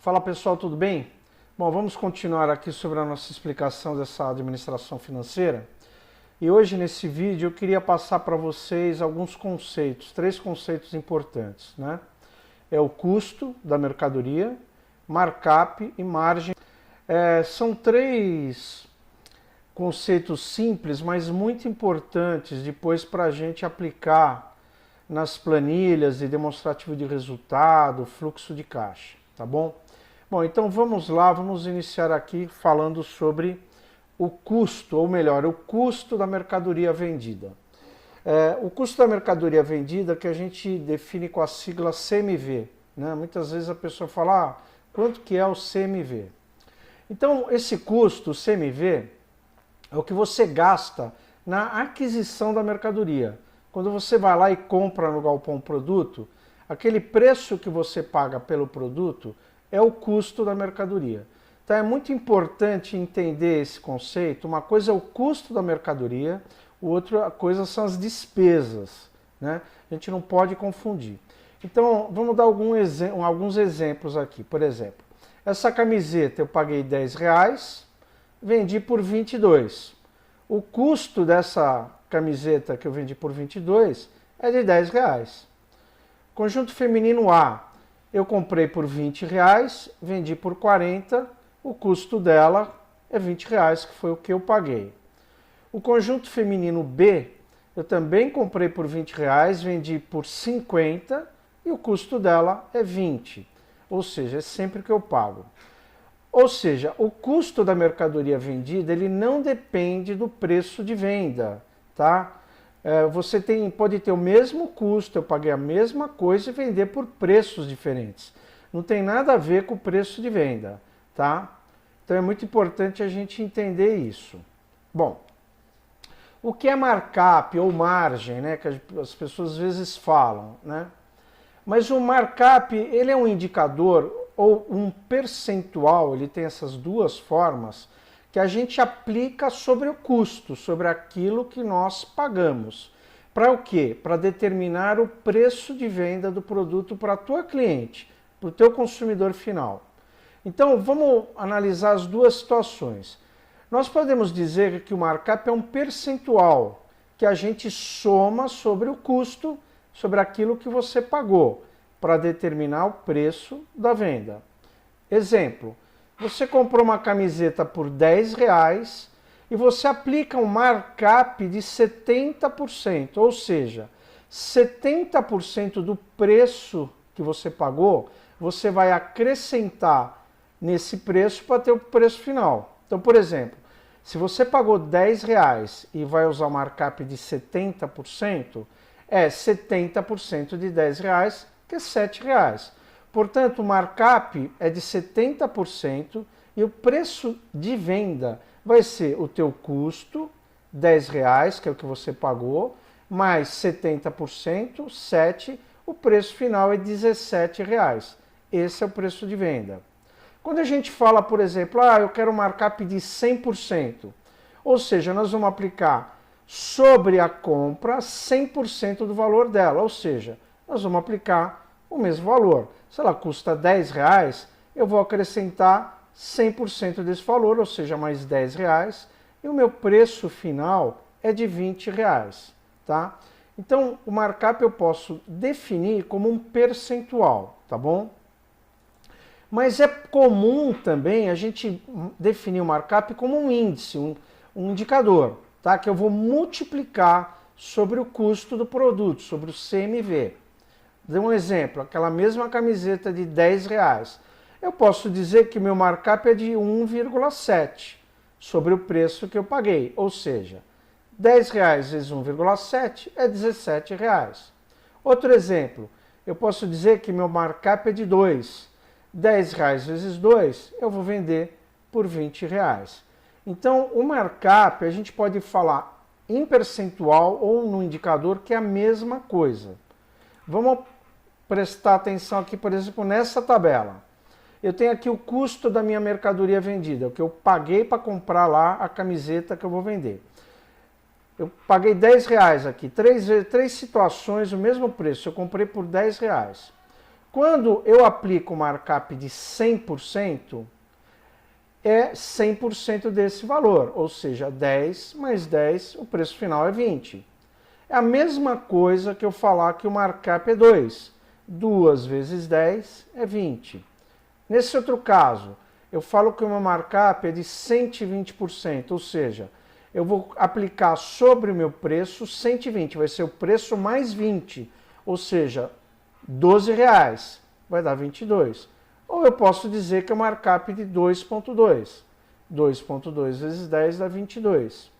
Fala pessoal, tudo bem? Bom, vamos continuar aqui sobre a nossa explicação dessa administração financeira. E hoje nesse vídeo eu queria passar para vocês alguns conceitos, três conceitos importantes, né? É o custo da mercadoria, markup e margem. São três conceitos simples, mas muito importantes depois para a gente aplicar nas planilhas de demonstrativo de resultado, fluxo de caixa, tá bom? Bom, então vamos lá, vamos iniciar aqui falando sobre o custo, ou melhor, o custo da mercadoria vendida. O custo da mercadoria vendida que a gente define com a sigla CMV, né? Muitas vezes a pessoa fala, quanto que é o CMV? Então, esse custo, o CMV, é o que você gasta na aquisição da mercadoria. Quando você vai lá e compra no galpão um produto, aquele preço que você paga pelo produto é o custo da mercadoria. Então é muito importante entender esse conceito. Uma coisa é o custo da mercadoria, outra coisa são as despesas, né? A gente não pode confundir. Então vamos dar alguns exemplos aqui. Por exemplo, essa camiseta eu paguei R$10, vendi por 22. O custo dessa camiseta que eu vendi por 22 é de R$10. Conjunto feminino A, eu comprei por R$20, vendi por 40, o custo dela é R$20, que foi o que eu paguei. O conjunto feminino B, eu também comprei por R$20, vendi por 50 e o custo dela é 20, ou seja, é sempre que eu pago. Ou seja, o custo da mercadoria vendida, ele não depende do preço de venda, tá? Você pode ter o mesmo custo, eu paguei a mesma coisa e vender por preços diferentes. Não tem nada a ver com o preço de venda, tá? Então é muito importante a gente entender isso. Bom, o que é markup ou margem, né, que as pessoas às vezes falam, né? Mas o markup, ele é um indicador ou um percentual, ele tem essas duas formas, que a gente aplica sobre o custo, sobre aquilo que nós pagamos. Para o quê? Para determinar o preço de venda do produto para a tua cliente, para o teu consumidor final. Então, vamos analisar as duas situações. Nós podemos dizer que o markup é um percentual que a gente soma sobre o custo, sobre aquilo que você pagou, para determinar o preço da venda. Exemplo, você comprou uma camiseta por R$10 e você aplica um markup de 70%, ou seja, 70% do preço que você pagou, você vai acrescentar nesse preço para ter o preço final. Então, por exemplo, se você pagou R$10 e vai usar o markup de 70%, é 70% de R$10, que é R$7. Portanto, o markup é de 70% e o preço de venda vai ser o teu custo, R$10, que é o que você pagou, mais 70%, 7, o preço final é R$17. Esse é o preço de venda. Quando a gente fala, por exemplo, eu quero um markup de 100%, ou seja, nós vamos aplicar sobre a compra 100% do valor dela, ou seja, nós vamos aplicar o mesmo valor. Se ela custa R$10, eu vou acrescentar 100% desse valor, ou seja, mais R$10, e o meu preço final é de R$20, tá? Então, o markup eu posso definir como um percentual, tá bom? Mas é comum também a gente definir o markup como um índice, um indicador, tá? Que eu vou multiplicar sobre o custo do produto, sobre o CMV. Dê um exemplo, aquela mesma camiseta de R$10. Eu posso dizer que meu markup é de 1,7 sobre o preço que eu paguei. Ou seja, R$10 vezes 1,7 é R$17. Outro exemplo, eu posso dizer que meu markup é de 2. R$10 vezes 2 eu vou vender por R$20. Então, o markup a gente pode falar em percentual ou no indicador que é a mesma coisa. Vamos prestar atenção aqui, por exemplo, nessa tabela. Eu tenho aqui o custo da minha mercadoria vendida, o que eu paguei para comprar lá a camiseta que eu vou vender. Eu paguei R$10 aqui, três situações, o mesmo preço, eu comprei por R$10. Quando eu aplico o markup de 100%, é 100% desse valor, ou seja, 10 mais 10, o preço final é 20. É a mesma coisa que eu falar que o markup é 2. 2 vezes 10 é 20. Nesse outro caso, eu falo que o meu markup é de 120%, ou seja, eu vou aplicar sobre o meu preço 120, vai ser o preço mais 20, ou seja, R$12, vai dar 22. Ou eu posso dizer que é o markup de 2,2. 2,2 vezes 10 dá 22.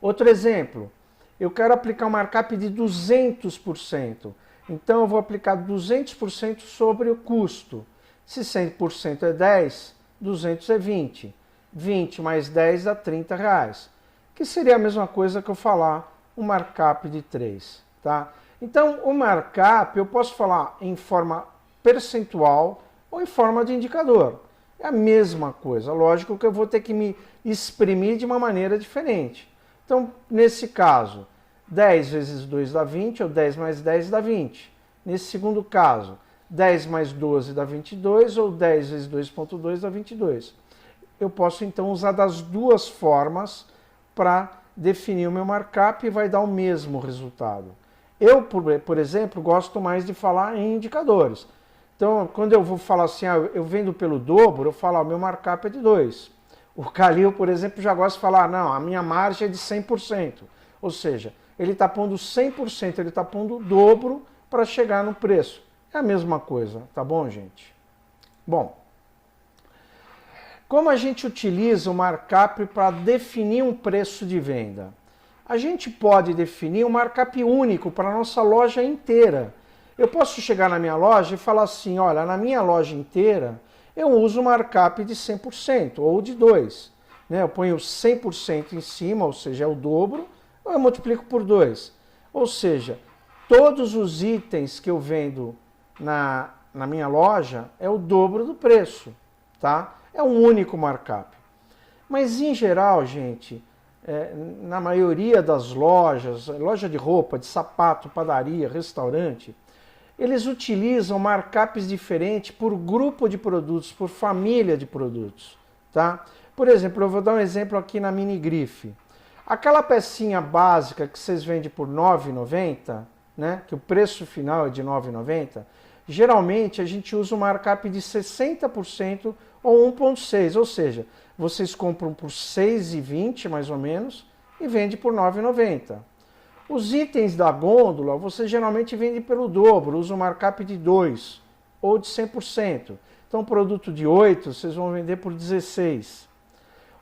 Outro exemplo, eu quero aplicar um markup de 200%. Então eu vou aplicar 200% sobre o custo. Se 100% é 10, 200 é 20. 20 mais 10 dá R$30, que seria a mesma coisa que eu falar um markup de 3. Tá? Então o markup eu posso falar em forma percentual ou em forma de indicador. É a mesma coisa, lógico que eu vou ter que me exprimir de uma maneira diferente. Então, nesse caso, 10 vezes 2 dá 20, ou 10 mais 10 dá 20. Nesse segundo caso, 10 mais 12 dá 22, ou 10 vezes 2,2 dá 22. Eu posso, então, usar das duas formas para definir o meu markup e vai dar o mesmo resultado. Eu, por exemplo, gosto mais de falar em indicadores. Então, quando eu vou falar assim, eu vendo pelo dobro, eu falo, meu markup é de 2. O Kalil, por exemplo, já gosta de falar, não, a minha margem é de 100%. Ou seja, ele está pondo 100%, ele está pondo o dobro para chegar no preço. É a mesma coisa, tá bom, gente? Bom, como a gente utiliza o markup para definir um preço de venda? A gente pode definir um markup único para a nossa loja inteira. Eu posso chegar na minha loja e falar assim, olha, na minha loja inteira eu uso markup de 100% ou de 2. Né? Eu ponho 100% em cima, ou seja, é o dobro, ou eu multiplico por 2. Ou seja, todos os itens que eu vendo na minha loja é o dobro do preço. Tá? É um único markup. Mas em geral, gente, na maioria das lojas, loja de roupa, de sapato, padaria, restaurante, eles utilizam markups diferentes por grupo de produtos, por família de produtos. Tá? Por exemplo, eu vou dar um exemplo aqui na mini grife. Aquela pecinha básica que vocês vendem por R$ 9,90, né, que o preço final é de R$ 9,90, geralmente a gente usa um markup de 60% ou 1,6, ou seja, vocês compram por R$ 6,20 mais ou menos e vende por R$ 9,90. Os itens da gôndola você geralmente vende pelo dobro, usa um markup de 2 ou de 100%. Então, produto de 8 vocês vão vender por 16.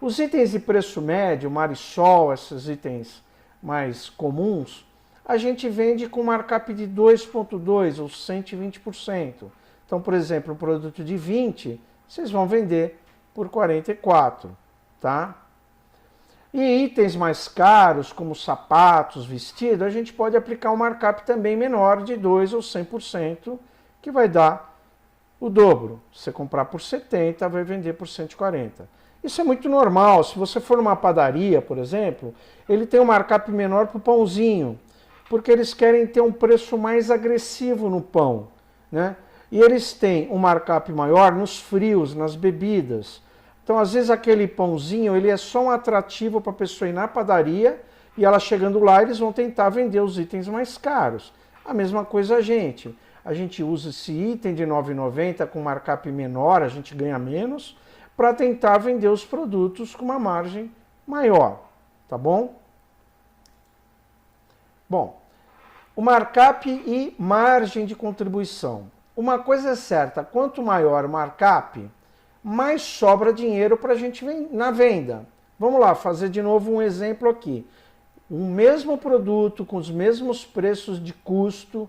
Os itens de preço médio, Marisol, esses itens mais comuns, a gente vende com markup de 2,2 ou 120%. Então, por exemplo, um produto de 20, vocês vão vender por 44, tá? E itens mais caros, como sapatos, vestido, a gente pode aplicar um markup também menor de 2 ou 100%, que vai dar o dobro. Se você comprar por 70, vai vender por 140. Isso é muito normal. Se você for numa padaria, por exemplo, ele tem um markup menor para o pãozinho, porque eles querem ter um preço mais agressivo no pão, né? E eles têm um markup maior nos frios, nas bebidas. Então, às vezes, aquele pãozinho ele é só um atrativo para a pessoa ir na padaria e ela chegando lá, eles vão tentar vender os itens mais caros. A mesma coisa a gente. A gente usa esse item de R$ 9,90 com markup menor, a gente ganha menos, para tentar vender os produtos com uma margem maior. Tá bom? Bom, o markup e margem de contribuição. Uma coisa é certa, quanto maior o markup, mais sobra dinheiro para a gente na venda. Vamos lá, fazer de novo um exemplo aqui. O mesmo produto, com os mesmos preços de custo,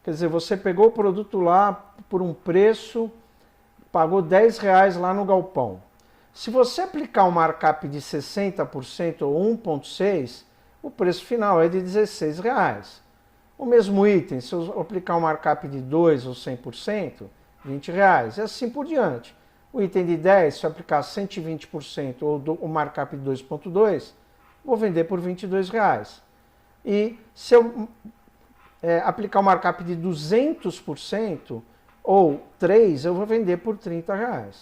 quer dizer, você pegou o produto lá por um preço, pagou R$10 lá no galpão. Se você aplicar um markup de 60% ou 1,6, o preço final é de R$16. O mesmo item, se eu aplicar um markup de 2 ou 100%, R$20, e assim por diante. O item de 10, se eu aplicar 120% ou o markup de 2,2, vou vender por R$22. E se eu aplicar o markup de 200%, ou 3, eu vou vender por R$30.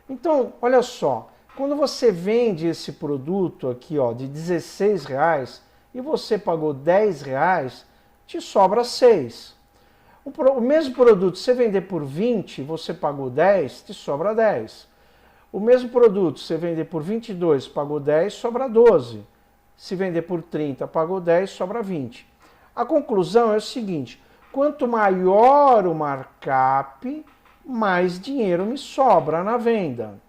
Então, olha só, quando você vende esse produto aqui, ó, de R$16 e você pagou R$10, te sobra 6. O mesmo produto, se você vender por 20, você pagou 10, te sobra 10. O mesmo produto, se você vender por 22, pagou 10, sobra 12. Se vender por 30, pagou 10, sobra 20. A conclusão é o seguinte: quanto maior o markup, mais dinheiro me sobra na venda.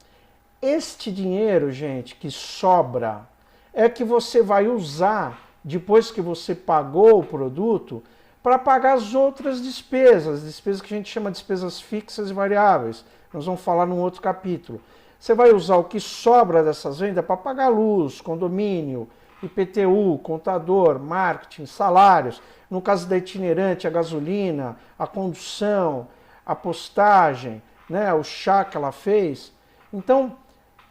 Este dinheiro, gente, que sobra, é que você vai usar, depois que você pagou o produto, para pagar as outras despesas que a gente chama de despesas fixas e variáveis. Nós vamos falar num outro capítulo. Você vai usar o que sobra dessas vendas para pagar luz, condomínio, IPTU, contador, marketing, salários. No caso da itinerante, a gasolina, a condução, a postagem, né, o chá que ela fez. Então,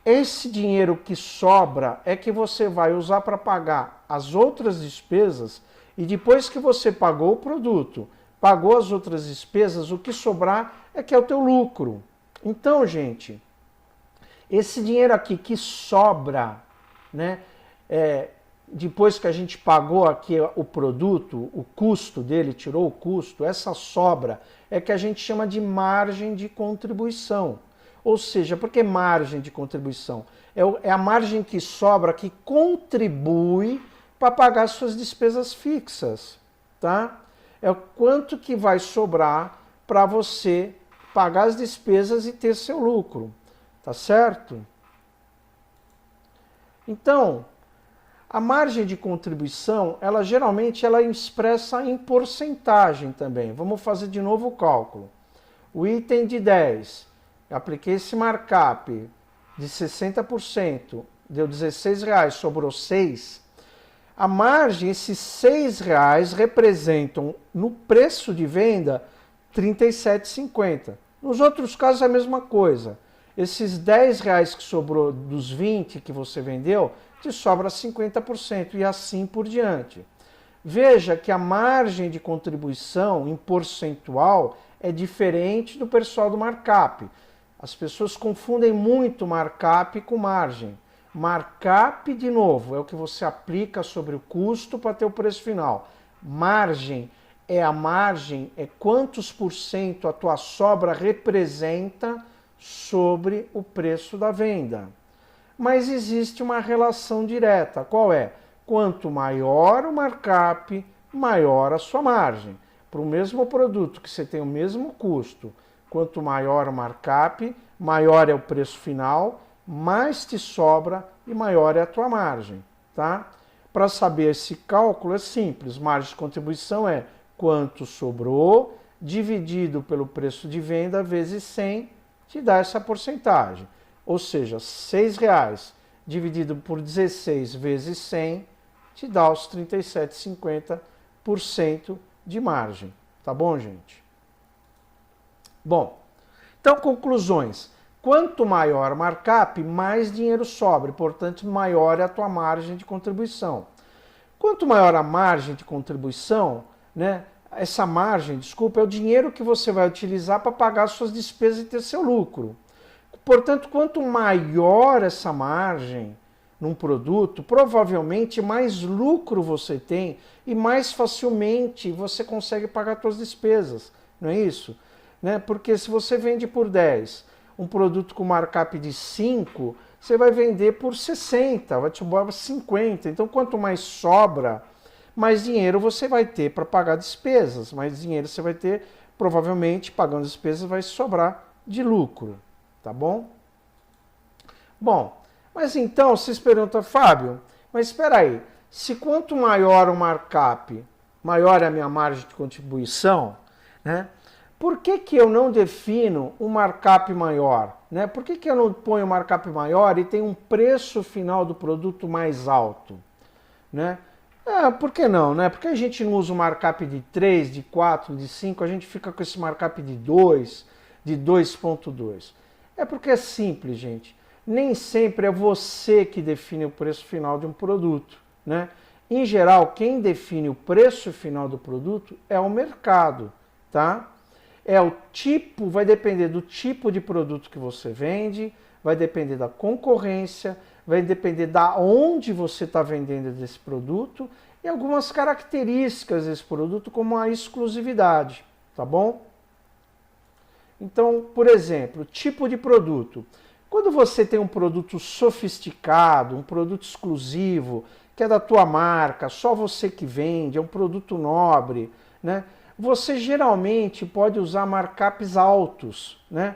esse dinheiro que sobra é que você vai usar para pagar as outras despesas e depois que você pagou o produto, pagou as outras despesas, o que sobrar é que é o teu lucro. Então, gente, esse dinheiro aqui que sobra, né, depois que a gente pagou aqui o produto, o custo dele, tirou o custo, essa sobra é que a gente chama de margem de contribuição. Ou seja, por que margem de contribuição? É a margem que sobra, que contribui para pagar suas despesas fixas, tá? É o quanto que vai sobrar para você pagar as despesas e ter seu lucro, tá certo? Então, a margem de contribuição, ela geralmente ela é expressa em porcentagem também. Vamos fazer de novo o cálculo. O item de 10, eu apliquei esse markup de 60%, deu R$16, sobrou 6. A margem, esses R$6 representam no preço de venda R$37,50. Nos outros casos é a mesma coisa. Esses R$10 que sobrou dos 20 que você vendeu, te sobra 50% e assim por diante. Veja que a margem de contribuição em percentual é diferente do percentual do markup. As pessoas confundem muito markup com margem. Markup, de novo, é o que você aplica sobre o custo para ter o preço final. Margem é quantos por cento a tua sobra representa sobre o preço da venda. Mas existe uma relação direta. Qual é? Quanto maior o markup, maior a sua margem. Para o mesmo produto que você tem o mesmo custo, quanto maior o markup, maior é o preço final, mais te sobra e maior é a tua margem, tá? Para saber esse cálculo é simples. Margem de contribuição é quanto sobrou dividido pelo preço de venda vezes 100, te dá essa porcentagem. Ou seja, R$6 dividido por 16 vezes 100 te dá os 37,50% de margem. Tá bom, gente? Bom, então conclusões. Quanto maior o markup, mais dinheiro sobra, portanto, maior é a tua margem de contribuição. Quanto maior a margem de contribuição, né, essa margem, desculpa, é o dinheiro que você vai utilizar para pagar suas despesas e ter seu lucro. Portanto, quanto maior essa margem num produto, provavelmente mais lucro você tem e mais facilmente você consegue pagar suas despesas, não é isso? Né? Porque se você vende por 10, um produto com markup de 5, você vai vender por 60, vai te sobrar 50. Então, quanto mais sobra, mais dinheiro você vai ter para pagar despesas. Mais dinheiro você vai ter, provavelmente, pagando despesas, vai sobrar de lucro. Tá bom? Bom, mas então vocês perguntam, Fábio, mas espera aí, se quanto maior o markup, maior é a minha margem de contribuição, né? Por que eu não defino um markup maior? Né? Por que eu não ponho um markup maior e tenho um preço final do produto mais alto? Né? Por que não? Né? Porque a gente não usa um markup de 3, de 4, de 5, a gente fica com esse markup de 2, de 2,2. É porque é simples, gente. Nem sempre é você que define o preço final de um produto. Né? Em geral, quem define o preço final do produto é o mercado. Tá? O tipo, vai depender do tipo de produto que você vende, vai depender da concorrência, vai depender da onde você está vendendo desse produto e algumas características desse produto, como a exclusividade, tá bom? Então, por exemplo, tipo de produto. Quando você tem um produto sofisticado, um produto exclusivo, que é da tua marca, só você que vende, é um produto nobre, né? Você geralmente pode usar markups altos, né?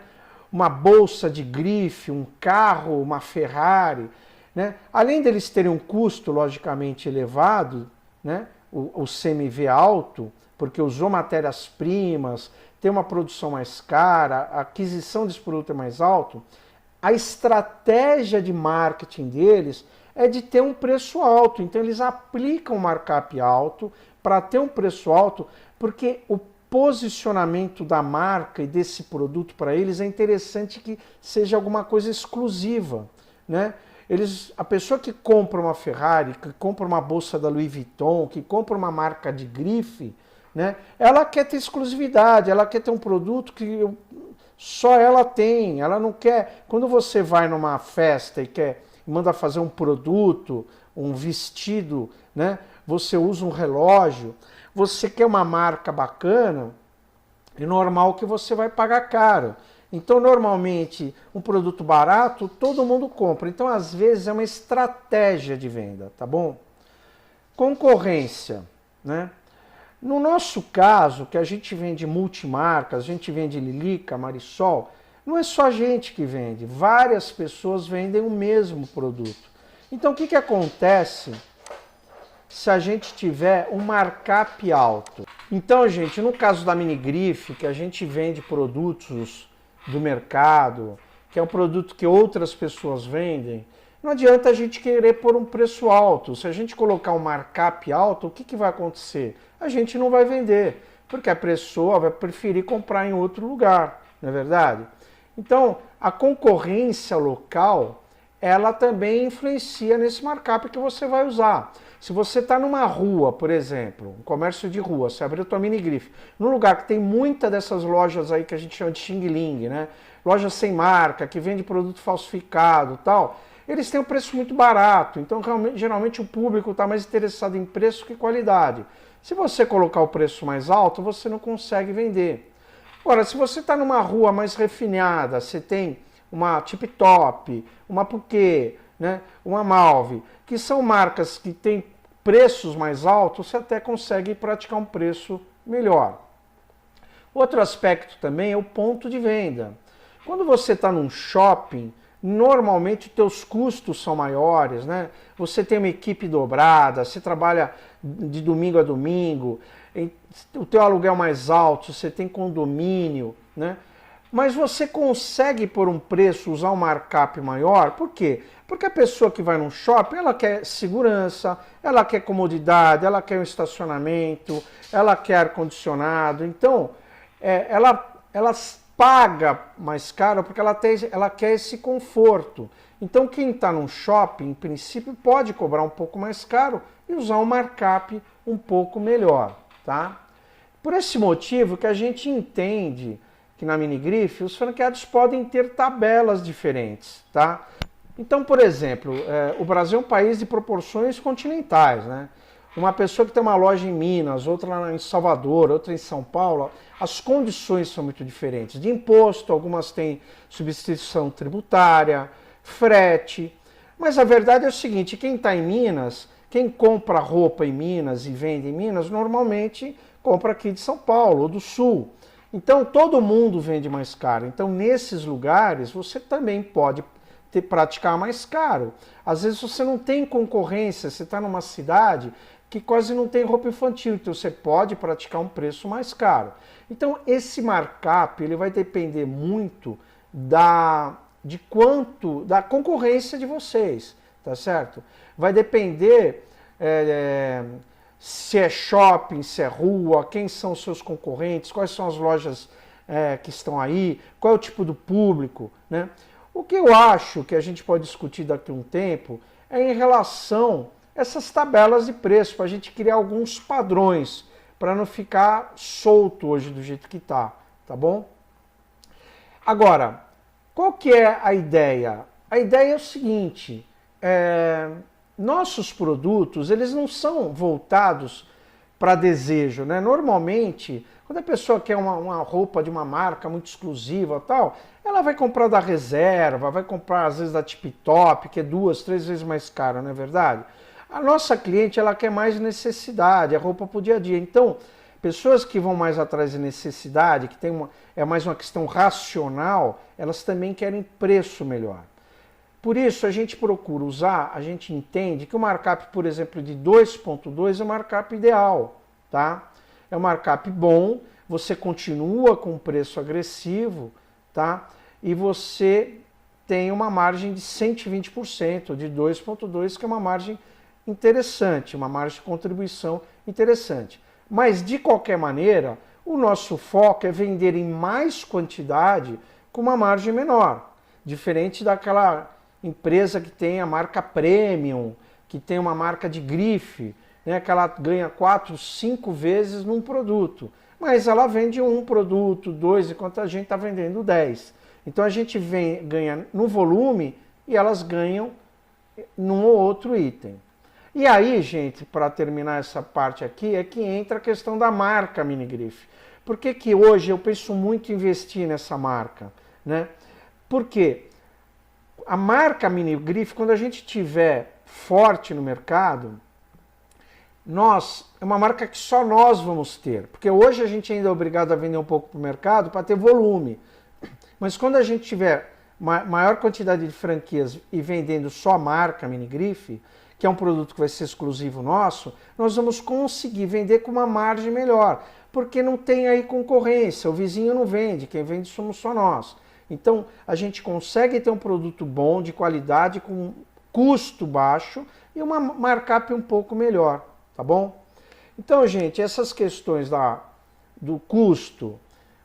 Uma bolsa de grife, um carro, uma Ferrari, né? Além deles terem um custo logicamente elevado, né? O CMV alto, porque usou matérias-primas, tem uma produção mais cara, a aquisição desse produto é mais alto, a estratégia de marketing deles é de ter um preço alto. Então eles aplicam um markup alto para ter um preço alto, porque o posicionamento da marca e desse produto para eles é interessante que seja alguma coisa exclusiva, né? A pessoa que compra uma Ferrari, que compra uma bolsa da Louis Vuitton, que compra uma marca de grife, né? Ela quer ter exclusividade, ela quer ter um produto que só ela tem, ela não quer. Quando você vai numa festa e manda fazer um produto, um vestido, né? Você usa um relógio, você quer uma marca bacana, é normal que você vai pagar caro. Então, normalmente, um produto barato, todo mundo compra. Então, às vezes, é uma estratégia de venda, tá bom? Concorrência, né? No nosso caso, que a gente vende multimarcas, a gente vende Lilica, Marisol, não é só a gente que vende, várias pessoas vendem o mesmo produto. Então, o que acontece se a gente tiver um markup alto? Então, gente, no caso da Minigrife, que a gente vende produtos do mercado, que é um produto que outras pessoas vendem, não adianta a gente querer pôr um preço alto. Se a gente colocar um markup alto, o que vai acontecer? A gente não vai vender, porque a pessoa vai preferir comprar em outro lugar, não é verdade? Então, a concorrência local, ela também influencia nesse markup que você vai usar. Se você está numa rua, por exemplo, um comércio de rua, você abriu a tua Minigrife, num lugar que tem muita dessas lojas aí que a gente chama de xing-ling, né? Lojas sem marca, que vende produto falsificado e tal, eles têm um preço muito barato. Então, geralmente o público está mais interessado em preço que qualidade. Se você colocar o preço mais alto, você não consegue vender. Agora, se você está numa rua mais refinada, você tem uma Tip Top, uma Puquê, né, uma Malve, que são marcas que têm preços mais altos, você até consegue praticar um preço melhor. Outro aspecto também é o ponto de venda. Quando você está num shopping, normalmente os teus custos são maiores, né? Você tem uma equipe dobrada, você trabalha de domingo a domingo, o teu aluguel é mais alto, você tem condomínio, né? Mas você consegue por um preço usar um markup maior, por quê? Porque a pessoa que vai num shopping, ela quer segurança, ela quer comodidade, ela quer um estacionamento, ela quer ar-condicionado, então ela paga mais caro porque ela quer esse conforto. Então quem está num shopping, em princípio, pode cobrar um pouco mais caro e usar um markup um pouco melhor, tá? Por esse motivo que a gente entende que na Minigrife os franqueados podem ter tabelas diferentes, tá? Então, por exemplo, o Brasil é um país de proporções continentais, né? Uma pessoa que tem uma loja em Minas, outra lá em Salvador, outra em São Paulo, as condições são muito diferentes. De imposto, algumas têm substituição tributária, frete. Mas a verdade é o seguinte, quem está em Minas, quem compra roupa em Minas e vende em Minas, normalmente compra aqui de São Paulo ou do Sul. Então todo mundo vende mais caro. Então nesses lugares você também pode praticar mais caro. Às vezes você não tem concorrência, você está numa cidade que quase não tem roupa infantil, então você pode praticar um preço mais caro. Então esse markup ele vai depender muito da concorrência de vocês, tá certo? Vai depender se é shopping, se é rua, quem são os seus concorrentes, quais são as lojas que estão aí, qual é o tipo do público, né? O que eu acho que a gente pode discutir daqui a um tempo é em relação a essas tabelas de preço, para a gente criar alguns padrões, para não ficar solto hoje do jeito que está, tá bom? Agora, qual que é a ideia? A ideia é o seguinte, nossos produtos, eles não são voltados para desejo, né? Normalmente, quando a pessoa quer uma roupa de uma marca muito exclusiva e tal, ela vai comprar da Reserva, vai comprar às vezes da Tip Top, que é 2, 3 vezes mais cara, não é verdade? A nossa cliente, ela quer mais necessidade, a roupa para o dia a dia. Então, pessoas que vão mais atrás de necessidade, que é mais uma questão racional, elas também querem preço melhor. Por isso, a gente procura usar, a gente entende que o markup, por exemplo, de 2.2 é o markup ideal, tá? É um markup bom, você continua com preço agressivo, tá? E você tem uma margem de 120% de 2.2, que é uma margem interessante, uma margem de contribuição interessante. Mas, de qualquer maneira, o nosso foco é vender em mais quantidade com uma margem menor, diferente daquela empresa que tem a marca premium, que tem uma marca de grife, né, que ela ganha 4, 5 vezes num produto, mas ela vende um produto, 2, enquanto a gente está vendendo 10. Então a gente ganha no volume e elas ganham num ou outro item. E aí, gente, para terminar essa parte aqui, é que entra a questão da marca Minigrife. Por que que hoje eu penso muito em investir nessa marca, né? Porque a marca Minigrife, quando a gente tiver forte no mercado, é uma marca que só nós vamos ter. Porque hoje a gente ainda é obrigado a vender um pouco para o mercado para ter volume. Mas quando a gente tiver maior quantidade de franquias e vendendo só a marca Minigrife, que é um produto que vai ser exclusivo nosso, nós vamos conseguir vender com uma margem melhor. Porque não tem aí concorrência, o vizinho não vende, quem vende somos só nós. Então, a gente consegue ter um produto bom, de qualidade, com custo baixo e uma markup um pouco melhor, tá bom? Então, gente, essas questões do custo,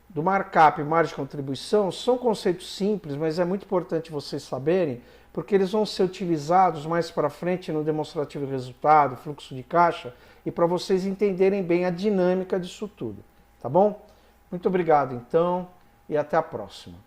do markup e margem de contribuição são conceitos simples, mas é muito importante vocês saberem, porque eles vão ser utilizados mais para frente no demonstrativo de resultado, fluxo de caixa, e para vocês entenderem bem a dinâmica disso tudo, tá bom? Muito obrigado, então, e até a próxima.